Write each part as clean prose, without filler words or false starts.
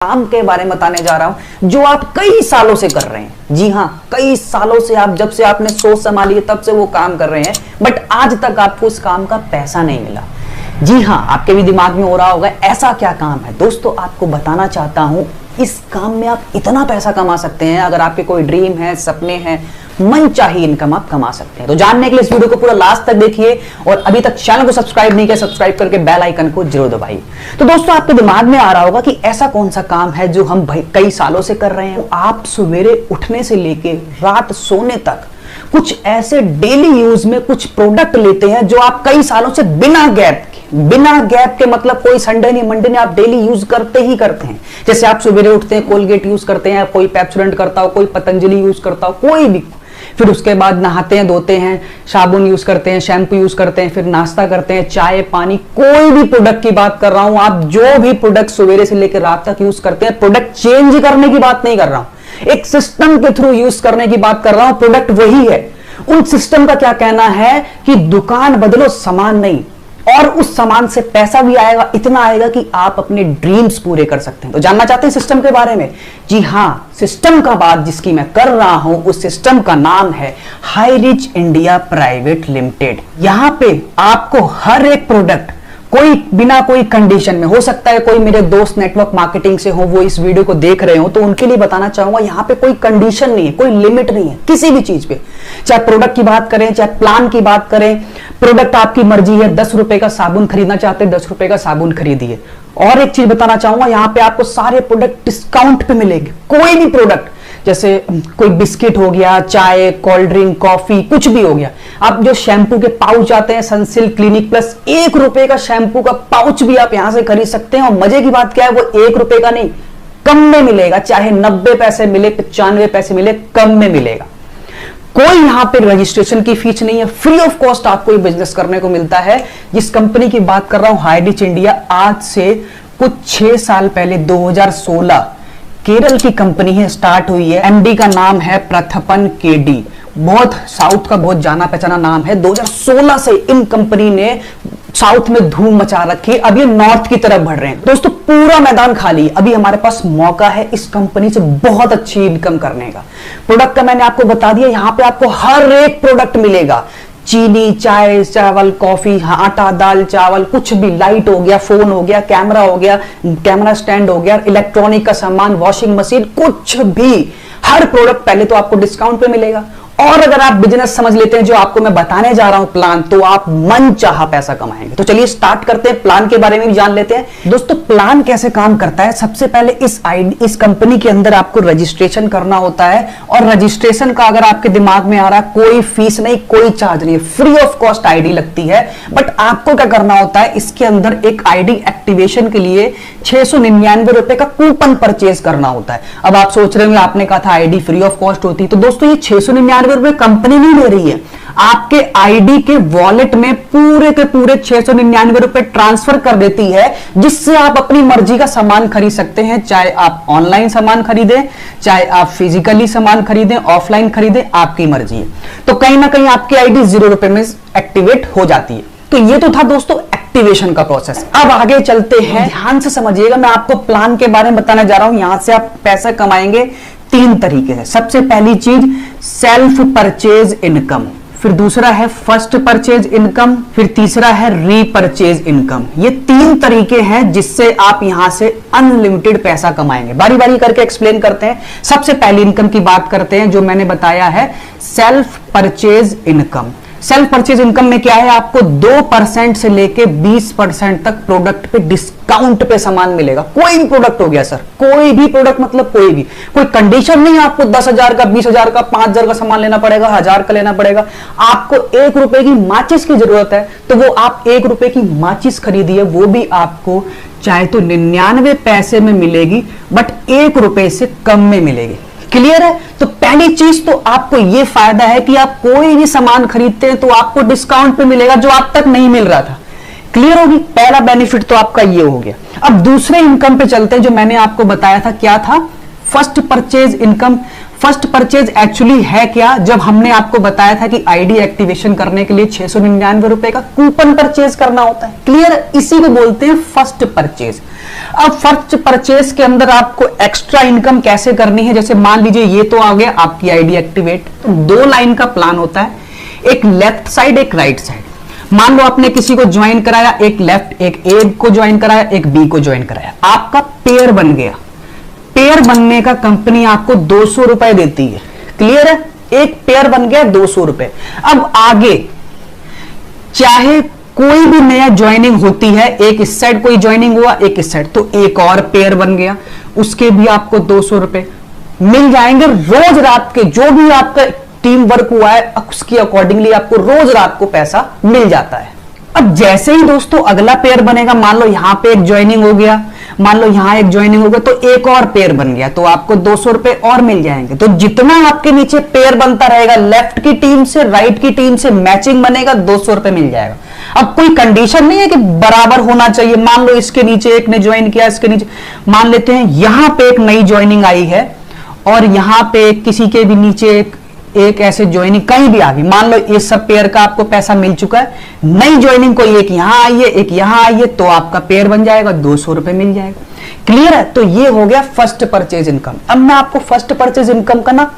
काम के बारे में बताने जा रहा हूं जो आप कई सालों से कर रहे हैं। जी हां, कई सालों से आप जब से आपने सोच संभाली है तब से वो काम कर रहे हैं, बट आज तक आपको उस काम का पैसा नहीं मिला। जी हां, आपके भी दिमाग में हो रहा होगा ऐसा क्या काम है। दोस्तों, आपको बताना चाहता हूं इस काम में आप इतना पैसा कमा सकते हैं। अगर आपके कोई ड्रीम है, सपने हैं, मन चाहिए इनकम आप कमा सकते हैं। तो जानने के लिए इस वीडियो को पूरा लास्ट तक देखिए और अभी तक चैनल को सब्सक्राइब नहीं किया, सब्सक्राइब करके बेल आइकन को जरूर दबाइए। तो दोस्तों, आपके दिमाग में आ रहा होगा कि ऐसा कौन सा काम है जो हम भाई कई सालों से कर रहे हैं। आप सवेरे उठने से लेके रात सोने तक कुछ ऐसे डेली यूज में कुछ प्रोडक्ट लेते हैं जो आप कई सालों से बिना गैप के मतलब कोई संडे नहीं मंडे नहीं, आप डेली यूज करते ही करते हैं। जैसे आप सवेरे उठते हैं कोलगेट यूज करते हैं, कोई पेप्सोडेंट करता हो, कोई पतंजलि यूज करता हो, कोई भी। फिर उसके बाद नहाते हैं, धोते हैं, साबुन यूज करते हैं, शैम्पू यूज करते हैं, फिर नाश्ता करते हैं, चाय पानी, कोई भी प्रोडक्ट की बात कर रहा हूं। आप जो भी प्रोडक्ट सवेरे से लेकर रात तक यूज करते हैं, प्रोडक्ट चेंज करने की बात नहीं कर रहा हूं, एक सिस्टम के थ्रू यूज करने की बात कर रहा हूं। प्रोडक्ट वही है। उन सिस्टम का क्या कहना है कि दुकान बदलो, सामान नहीं, और उस सामान से पैसा भी आएगा, इतना आएगा कि आप अपने ड्रीम्स पूरे कर सकते हैं। तो जानना चाहते हैं सिस्टम के बारे में? जी हां, सिस्टम का बात जिसकी मैं कर रहा हूं उस सिस्टम का नाम है high rich India private limited. यहां पे आपको हर एक प्रोडक्ट कोई बिना कोई कंडीशन में, हो सकता है कोई मेरे दोस्त नेटवर्क मार्केटिंग से हो, वो इस वीडियो को देख रहे हो, तो उनके लिए बताना चाहूंगा यहां पे कोई कंडीशन नहीं है, कोई लिमिट नहीं है किसी भी चीज पे। चाहे प्रोडक्ट की बात करें, चाहे प्लान की बात करें, प्रोडक्ट आपकी मर्जी है। 10 रुपए का साबुन खरीदना चाहते हैं, 10 रुपए का साबुन खरीदिए। और एक चीज बताना चाहूंगा, यहां पे आपको सारे प्रोडक्ट डिस्काउंट पे मिलेंगे। कोई भी प्रोडक्ट, जैसे कोई बिस्किट हो गया, चाय, कोल्ड ड्रिंक, कॉफी, कुछ भी हो गया। आप जो शैम्पू के पाउच आते हैं सनसिल्क, क्लिनिक प्लस, 1 रुपए का शैम्पू का पाउच भी आप यहां से खरीद सकते हैं। और मजे की बात क्या है, वो 1 रुपए का नहीं, कम में मिलेगा। चाहे 90 पैसे मिले, 95 पैसे मिले, कम में मिलेगा। कोई यहां पे रजिस्ट्रेशन की फीस नहीं है, फ्री ऑफ कॉस्ट आपको ये बिजनेस करने को मिलता है। जिस कंपनी की बात कर रहा हूं, हाई रिच इंडिया, आज से कुछ 6 साल पहले 2016 केरल की कंपनी है, स्टार्ट हुई है। एमडी का नाम है प्रथपन केडी, बहुत साउथ का बहुत जाना पहचाना नाम है। 2016 से इन कंपनी ने साउथ में धूम मचा रखी है। अब ये नॉर्थ की तरफ बढ़ रहे हैं। दोस्तों, पूरा मैदान खाली है। अभी हमारे पास मौका है इस कंपनी से बहुत अच्छी इनकम करने का। प्रोडक्ट का मैंने आपको बता दिया, यहां पे आपको हर एक प्रोडक्ट मिलेगा। चीनी, चाय, चावल, कॉफी, आटा, दाल, चावल, कुछ भी, लाइट हो गया, फोन हो गया, कैमरा हो गया, कैमरा स्टैंड हो गया, इलेक्ट्रॉनिक का सामान, वॉशिंग मशीन, कुछ भी, हर प्रोडक्ट पहले तो आपको डिस्काउंट पे मिलेगा। और अगर आप बिजनेस समझ लेते हैं जो आपको मैं बताने जा रहा हूं प्लान, तो आप मन चाहा पैसा कमाएंगे। तो चलिए स्टार्ट करते हैं, प्लान के बारे में भी जान लेते हैं। दोस्तों, प्लान कैसे काम करता है? सबसे पहले इस कंपनी के अंदर आपको रजिस्ट्रेशन करना होता है। और रजिस्ट्रेशन का अगर आपके दिमाग में आ रहा है, कोई फीस नहीं, कोई चार्ज नहीं, फ्री ऑफ कॉस्ट आईडी लगती है। बट आपको क्या करना होता है, इसके अंदर एक आईडी एक्टिवेशन के लिए 699 रुपए का कूपन परचेज करना होता है। अब आप सोच रहे होंगे, आपने कहा था आईडी फ्री ऑफ कॉस्ट होती, तो दोस्तों ये 699 रुपए कंपनी नहीं ले रही है, आपके आईडी के वॉलेट में पूरे के पूरे 699 रुपए ट्रांसफर कर देती है, जिससे आप अपनी मर्जी का सामान खरीद सकते हैं। चाहे आप ऑनलाइन सामान खरीदें, चाहे आप फिजिकली सामान खरीदें, ऑफलाइन खरीदें, आपकी मर्जी है। तो कहीं ना कहीं आपकी आईडी 0 रुपए में एक्टिवेट हो जाती है। तो ये तो था दोस्तों एक्टिवेशन का प्रोसेस। अब आगे चलते हैं, ध्यान से समझिएगा, मैं आपको प्लान के बारे में बताने जा रहा हूं। यहां से आप पैसा कमाएंगे 3 तरीके से। सबसे पहली चीज सेल्फ परचेज इनकम, फिर दूसरा है फर्स्ट परचेज इनकम, फिर तीसरा है रीपरचेज इनकम। ये 3 तरीके हैं जिससे आप यहां से अनलिमिटेड पैसा कमाएंगे। बारी बारी करके एक्सप्लेन करते हैं। सबसे पहली इनकम की बात करते हैं, जो मैंने बताया है self purchase income. Self purchase income में क्या है, आपको 2% से लेके 20% तक प्रोडक्ट पे डिस्काउंट पे सामान मिलेगा। कोई भी प्रोडक्ट हो गया सर, कोई भी प्रोडक्ट, मतलब कोई भी, कोई कंडीशन नहीं है आपको 10,000 का, 20,000 का, 5,000 का सामान लेना पड़ेगा, 1,000 का लेना पड़ेगा। आपको 1 रुपए की माचिस की जरूरत है, तो वो आप 1 रुपए की माचिस खरीदिए, वो भी आपको चाहे तो 99 पैसे में मिलेगी, बट 1 रुपए से कम में मिलेगी। क्लियर है? तो पहली चीज तो आपको यह फायदा है कि आप कोई भी सामान खरीदते हैं तो आपको डिस्काउंट पे मिलेगा, जो आप तक नहीं मिल रहा था। क्लियर होगी? पहला बेनिफिट तो आपका ये हो गया। अब दूसरे इनकम पे चलते हैं, जो मैंने आपको बताया था, क्या था? First purchase income, first purchase actually है क्या? जब हमने आपको बताया था कि आईडी एक्टिवेशन करने के लिए 699 रुपए का कूपन परचेज करना होता है, क्लियर? इसी को बोलते हैं फर्स्ट परचेज। अब फर्स्ट परचेज के अंदर आपको एक्स्ट्रा इनकम कैसे करनी है? जैसे मान लीजिए ये तो आ गया आपकी आईडी एक्टिवेट, तो 2 लाइन का प्लान होता है, एक लेफ्ट साइड एक राइट साइड। मान लो आपने किसी को ज्वाइन कराया, एक लेफ्ट एक ए को ज्वाइन कराया, एक बी को ज्वाइन कराया, आपका पेयर बन गया। पेयर बनने का कंपनी आपको 200 रुपए देती है, क्लियर है? एक पेयर बन गया 200 रुपए। अब आगे चाहे कोई भी नया ज्वाइनिंग होती है, एक इस साइड कोई ज्वाइनिंग हुआ, एक इस साइड, तो एक और पेयर बन गया, उसके भी आपको 200 रुपए मिल जाएंगे। रोज रात के जो भी आपका टीम वर्क हुआ है उसकी अकॉर्डिंगली आपको रोज रात को पैसा मिल जाता है। अब जैसे ही दोस्तों अगला पेयर बनेगा, मान लो यहां पे एक ज्वाइनिंग हो गया, मान लो यहां एक ज्वाइनिंग हो गया, तो एक और पेयर बन गया, तो आपको 200 रुपए और मिल जाएंगे। तो जितना आपके नीचे पेयर बनता रहेगा, लेफ्ट की टीम से राइट की टीम से मैचिंग बनेगा, 200 रुपए मिल जाएगा। अब कोई कंडीशन नहीं है कि बराबर होना चाहिए। मान लो इसके नीचे एक ने ज्वाइन किया, इसके नीचे मान लेते हैं यहां पे एक नई ज्वाइनिंग आई है और यहां पे किसी के भी नीचे एक ऐसे ज्वाइनिंग कहीं भी आ गई, मान लो इस सब पेयर का आपको पैसा मिल चुका है, नई ज्वाइनिंग कोई एक यहां आई है एक यहां आई है, तो आपका पेयर बन जाएगा, 200 रुपए मिल जाएगा, क्लियर है? तो ये हो गया फर्स्ट परचेज इनकम। अब मैं आपको फर्स्ट परचेज इनकम का ना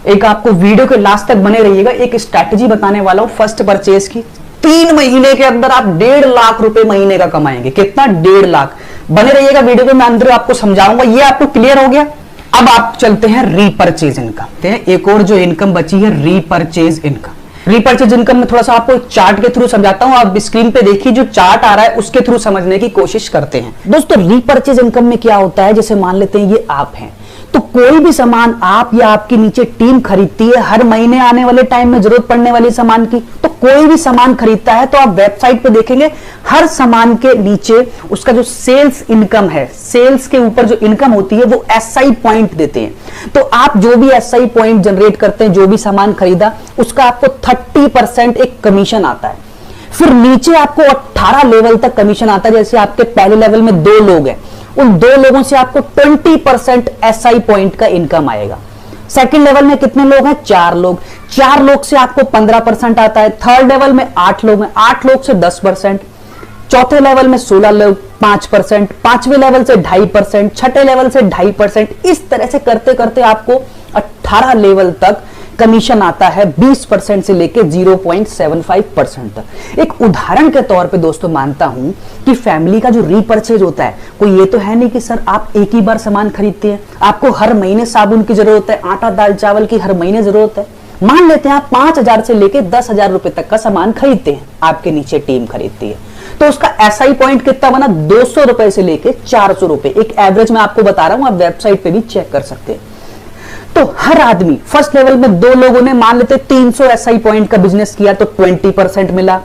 एक आपको वीडियो के लास्ट तक बने रहिएगा, एक स्ट्रैटेजी बताने वाला हूं फर्स्ट परचेज की। 3 महीने के अंदर आप 1.5 लाख रुपए महीने का कमाएंगे। कितना? 1.5 लाख। बने रहिएगा वीडियो में, मैं अंदर आपको समझाऊंगा। ये आपको क्लियर हो गया? अब आप चलते हैं रीपरचेज इनकम। एक और जो इनकम बची है रीपरचेज इनकम। रीपरचेज इनकम में थोड़ा सा आपको चार्ट के थ्रू समझाता हूं। आप स्क्रीन पे देखिए, जो चार्ट आ रहा है उसके थ्रू समझने की कोशिश करते हैं। दोस्तों रीपरचेज इनकम में क्या होता है, जैसे मान लेते हैं ये आप हैं, तो कोई भी सामान आप या आपके नीचे टीम खरीदती है हर महीने आने वाले टाइम में जरूरत पड़ने वाली सामान की, तो कोई भी सामान खरीदता है तो आप वेबसाइट पे देखेंगे हर सामान के नीचे उसका जो सेल्स इनकम है, सेल्स के ऊपर जो इनकम होती है वो एसआई पॉइंट देते हैं। तो आप जो भी एसआई पॉइंट जनरेट करते हैं, जो भी सामान खरीदा, उसका आपको 30% एक कमीशन आता है। फिर नीचे आपको 18 लेवल तक कमीशन आता है। जैसे आपके पहले लेवल में 2 लोग हैं, उन 2 लोगों से आपको 20% एसआई पॉइंट का इनकम आएगा। सेकंड लेवल में कितने लोग हैं? 4 लोग। 4 लोग से आपको 15% आता है। थर्ड लेवल में 8 लोग हैं, 8 लोग से 10%। चौथे लेवल में 16 लोग, 5%। पांचवें लेवल से 2.5%, छठे लेवल से 2.5%। इस तरह से करते करते आपको 18 लेवल तक कमीशन आता है, 20% से लेके 0.75% तक। एक उदाहरण के तौर पे दोस्तों मानता हूं कि फैमिली का जो रीपरचेज होता है, कोई ये तो है नहीं कि सर आप एक ही बार सामान खरीदते हैं, आपको हर महीने साबुन की जरूरत है, आटा दाल चावल की हर महीने जरूरत है। मान लेते हैं आप 5,000 से लेके 10,000 रुपए तक का सामान खरीदते हैं, आपके नीचे टीम खरीदती है, तो उसका एसआई पॉइंट कितना बना? 200 रुपए से लेके 400 रुपए। एक एवरेज में आपको बता रहा हूं, आप वेबसाइट पे भी चेक कर सकते हैं। तो हर आदमी फर्स्ट लेवल में 2 लोगों ने मान लेते 300 एसआई पॉइंट का बिजनेस किया तो 20% मिला।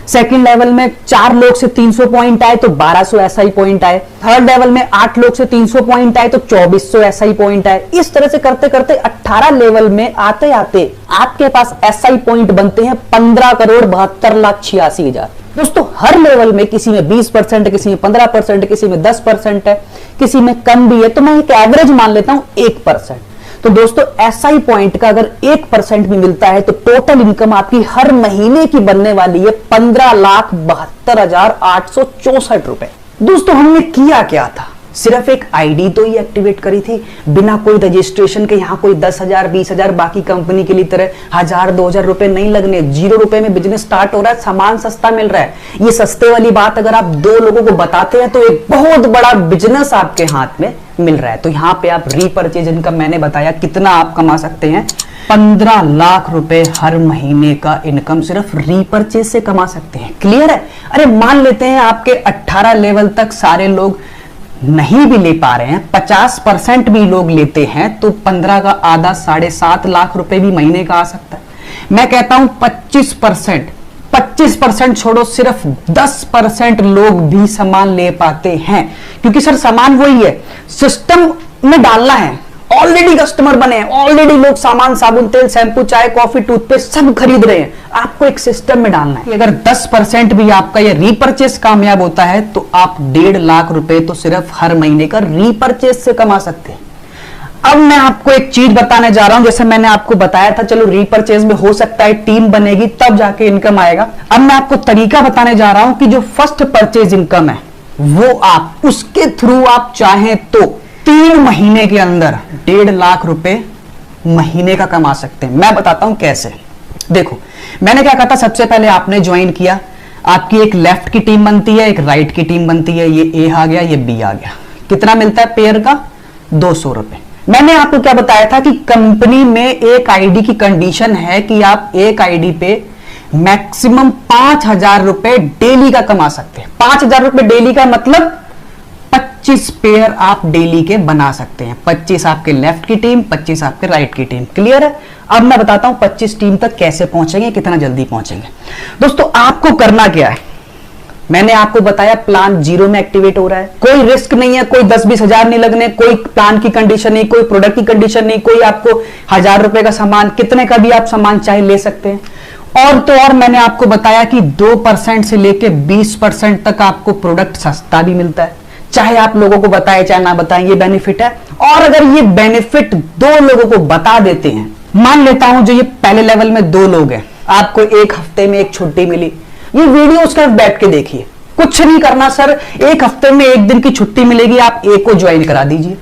सेकंड लेवल में 4 लोग से 300 पॉइंट आए तो 1200 एसआई पॉइंट आए। थर्ड लेवल में 8 लोग से 300 पॉइंट आए तो 2400 एसआई पॉइंट आए। इस तरह से करते करते 18 लेवल में आते आते आपके पास एसआई पॉइंट बनते हैं 15,72,86,000। दोस्तों हर लेवल में किसी में 20%, किसी में 15%, किसी में 10% है, किसी में कम भी है, तो मैं एक एवरेज मान लेता हूं 1%। तो दोस्तों एसआई पॉइंट का अगर 1% भी मिलता है तो टोटल इनकम आपकी हर महीने की बनने वाली है 15,72,864 रुपए। दोस्तों हमने किया क्या था? सिर्फ एक आईडी तो ही एक्टिवेट करी थी, बिना कोई रजिस्ट्रेशन के। यहां कोई 10,000 20,000 बाकी कंपनी के लिए तरह 1,000-2,000 रुपए नहीं लगने। 0 रुपए में बिजनेस स्टार्ट हो रहा है, सामान सस्ता मिल रहा है। ये सस्ते वाली बात अगर आप 2 लोगों को बताते हैं तो एक बहुत बड़ा बिजनेस आपके हाथ में मिल रहा है। तो यहां पे आप रीपरचेज इनकम मैंने बताया कितना आप कमा सकते हैं, 15 लाख रुपए हर महीने का इनकम सिर्फ रीपरचेज से कमा सकते हैं। क्लियर है? अरे मान लेते हैं आपके 18 लेवल तक सारे लोग नहीं भी ले पा रहे हैं, 50% भी लोग लेते हैं, तो 15 का आधा 7.5 लाख रुपए भी महीने का आ सकता है। मैं कहता हूं 25% छोड़ो, सिर्फ 10% लोग भी सामान ले पाते हैं, क्योंकि सर सामान वही है, सिस्टम में डालना है। ऑलरेडी कस्टमर बने हैं, ऑलरेडी लोग सामान, साबुन, तेल, शैम्पू, चाय, कॉफी, टूथपेस्ट सब खरीद रहे हैं, आपको एक सिस्टम में डालना है। अगर 10% भी आपका ये रीपरचेस कामयाब होता है तो आप 1.5 लाख रुपए तो सिर्फ हर महीने का रीपरचेस से कमा सकते हैं। अब मैं आपको एक चीज बताने जा रहा हूं, जैसे मैंने आपको बताया था, चलो रीपरचेज में हो सकता है टीम बनेगी तब जाके इनकम आएगा। अब मैं आपको तरीका बताने जा रहा हूं कि जो फर्स्ट परचेज इनकम है वो आप उसके थ्रू आप चाहें तो 3 महीने के अंदर 1.5 लाख रुपए महीने का कमा सकते हैं। मैं बताता हूं कैसे। देखो, मैंने क्या कहा था, सबसे पहले आपने ज्वाइन किया, आपकी एक लेफ्ट की टीम बनती है, एक राइट की टीम बनती है, ये ए आ गया, ये बी आ गया। कितना मिलता है पेयर का? 200 रुपए। मैंने आपको क्या बताया था कि कंपनी में एक आईडी की कंडीशन है कि आप एक आईडी पे मैक्सिमम 5,000 रुपए डेली का कमा सकते हैं। 5,000 रुपए डेली का मतलब 25 पेयर आप डेली के बना सकते हैं। 25 आपके लेफ्ट की टीम, 25 आपके राइट की टीम। क्लियर है? अब मैं बताता हूं 25 टीम तक कैसे पहुंचेंगे, कितना जल्दी पहुंचेंगे। दोस्तों, आपको करना क्या है, मैंने आपको बताया प्लान 0 में एक्टिवेट हो रहा है, कोई रिस्क नहीं है, कोई 10-20 हजार नहीं लगने, कोई प्लान की कंडीशन नहीं, कोई प्रोडक्ट की कंडीशन नहीं, कोई आपको 1,000 रुपए का सामान, कितने का भी आप सामान चाहे ले सकते हैं। और तो और मैंने आपको बताया कि 2% से लेके 20% तक आपको प्रोडक्ट सस्ता भी मिलता है, चाहे आप लोगों को बताएं चाहे ना बताएं, ये बेनिफिट है। और अगर ये बेनिफिट 2 लोगों को बता देते हैं, मान लेता हूं जो ये पहले लेवल में 2 लोग हैं, आपको एक हफ्ते में एक छुट्टी मिली, ये वीडियो उसका बैठ के देखिए, कुछ नहीं करना सर, एक हफ्ते में 1 दिन की छुट्टी मिलेगी, आप ए को ज्वाइन करा दीजिए,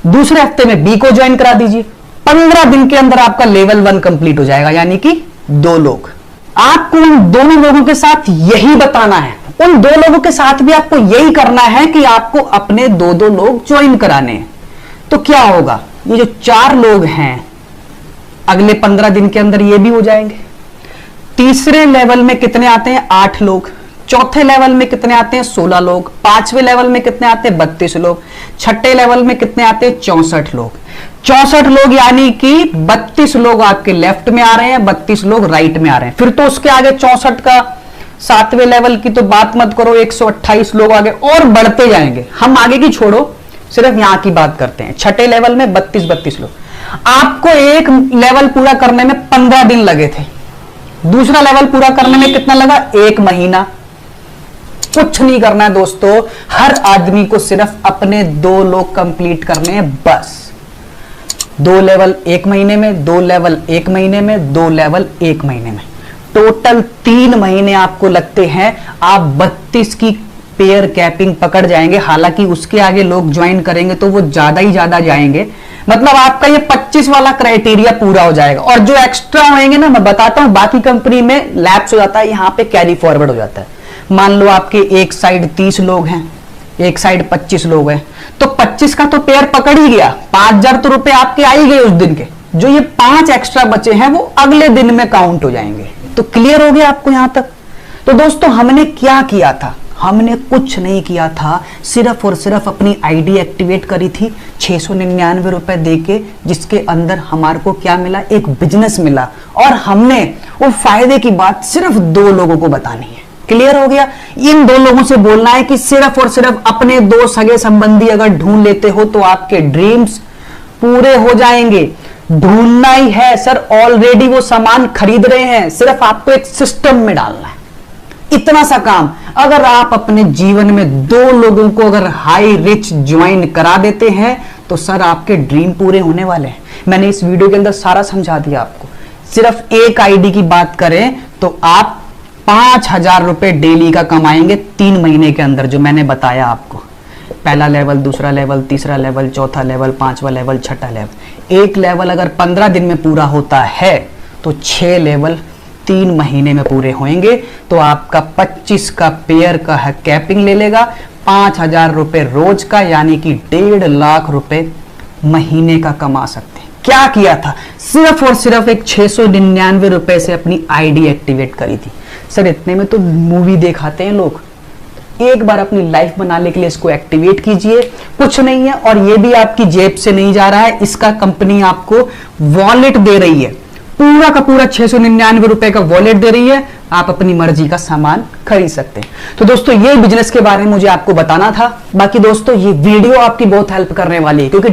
दूसरे हफ्ते में बी को ज्वाइन करा दीजिए, 15 दिन के अंदर आपका लेवल 1 कंप्लीट हो जाएगा, यानी कि 2 लोग। आपको उन दोनों लोगों के साथ यही बताना है, उन 2 लोगों के साथ भी आपको यही करना है कि आपको अपने 2-2 लोग ज्वाइन कराने हैं। तो क्या होगा, ये जो 4 लोग हैं अगले 15 दिन के अंदर ये भी हो जाएंगे। तीसरे लेवल में कितने आते हैं? 8 लोग। चौथे लेवल में कितने आते हैं? 16 लोग। 5वें लेवल में कितने आते हैं? 32 लोग। छठे लेवल में कितने आते हैं? 64 लोग। 64 लोग यानी कि 32 लोग आपके लेफ्ट में आ रहे हैं, 32 लोग राइट में आ रहे हैं। फिर तो उसके आगे 64 का 7वें लेवल की तो बात मत करो, 128 लोग आगे और बढ़ते जाएंगे। हम आगे की छोड़ो, सिर्फ यहां की बात करते हैं। छठे लेवल में 32 लोग। आपको एक लेवल पूरा करने में 15 दिन लगे थे, दूसरा लेवल पूरा करने में कितना लगा? 1 महीना। कुछ नहीं करना है दोस्तों, हर आदमी को सिर्फ अपने 2 लोग कंप्लीट करने हैं, बस। 2 लेवल 1 महीने में, 2 लेवल 1 महीने में, 2 लेवल 1 महीने में, टोटल 3 महीने आपको लगते हैं। आप 32 की पेयर कैपिंग पकड़ जाएंगे। हालांकि उसके आगे लोग ज्वाइन करेंगे तो वो ज्यादा ही ज्यादा जाएंगे, मतलब आपका ये 25 वाला क्राइटेरिया पूरा हो जाएगा। और जो एक्स्ट्रा होंगे ना, मैं बताता हूं, बाकी कंपनी में लैप्स हो जाता है, यहां पे कैरी फॉरवर्ड हो जाता है। मान लो आपके एक साइड 30 लोग हैं, एक साइड 25 लोग हैं, तो 25 का तो पेयर पकड़ ही गया, 5,000 तो रुपए आपके आ ही गए उस दिन के। जो ये 5 एक्स्ट्रा बचे हैं वो अगले दिन में काउंट हो जाएंगे। तो क्लियर हो गया आपको यहां तक? तो दोस्तों, हमने क्या किया था? हमने कुछ नहीं किया था, सिर्फ और सिर्फ अपनी आईडी एक्टिवेट करी थी 699 रुपए देके, जिसके अंदर हमारे को क्या मिला? एक बिजनेस मिला। और हमने वो फायदे की बात सिर्फ 2 लोगों को बतानी है। क्लियर हो गया? इन 2 लोगों से बोलना है कि सिर्फ और सिर्फ अपने 2 सगे संबंधी अगर ढूंढ लेते हो तो आपके ड्रीम्स पूरे हो जाएंगे। ढूंढना ही है सर, ऑलरेडी वो सामान खरीद रहे हैं, सिर्फ आपको एक सिस्टम में डालना है, इतना सा काम। अगर आप अपने जीवन में 2 लोगों को अगर हाई रिच ज्वाइन करा देते हैं तो सर आपके ड्रीम पूरे होने वाले हैं। मैंने इस वीडियो के अंदर सारा समझा दिया आपको। सिर्फ एक आईडी की बात करें तो आप 5,000 रुपए डेली का कमाएंगे 3 महीने के अंदर, जो मैंने बताया आपको। पहला लेवल, दूसरा लेवल, तीसरा लेवल, चौथा लेवल, 5वां लेवल, छठा लेवल। एक लेवल अगर 15 दिन में पूरा होता है तो 6 लेवल 3 महीने में पूरे होंगे। तो आपका 25 का पेयर का है कैपिंग ले लेगा, 5,000 रुपए रोज का, यानी कि 1.5 लाख रुपए महीने का कमा सकते हैं। क्या किया था? सिर्फ और सिर्फ एक 699 रुपए से अपनी आईडी एक्टिवेट करी थी। सर इतने में तो मूवी दिखाते हैं लोग। एक बार अपनी लाइफ बनाने के लिए इसको एक्टिवेट कीजिए, कुछ नहीं है। और ये भी आपकी जेब से नहीं जा रहा है, इसका कंपनी आपको वॉलेट दे रही है, पूरा का पूरा 699 रुपए का वॉलेट दे रही है। आप अपनी मर्जी का सामान खरीद सकते हैं। तो दोस्तों, ये बिजनेस के बारे में मुझे आपको बताना था। बाकी दोस्तों, ये वीडियो आपकी बहुत हेल्प करने वाली है, क्योंकि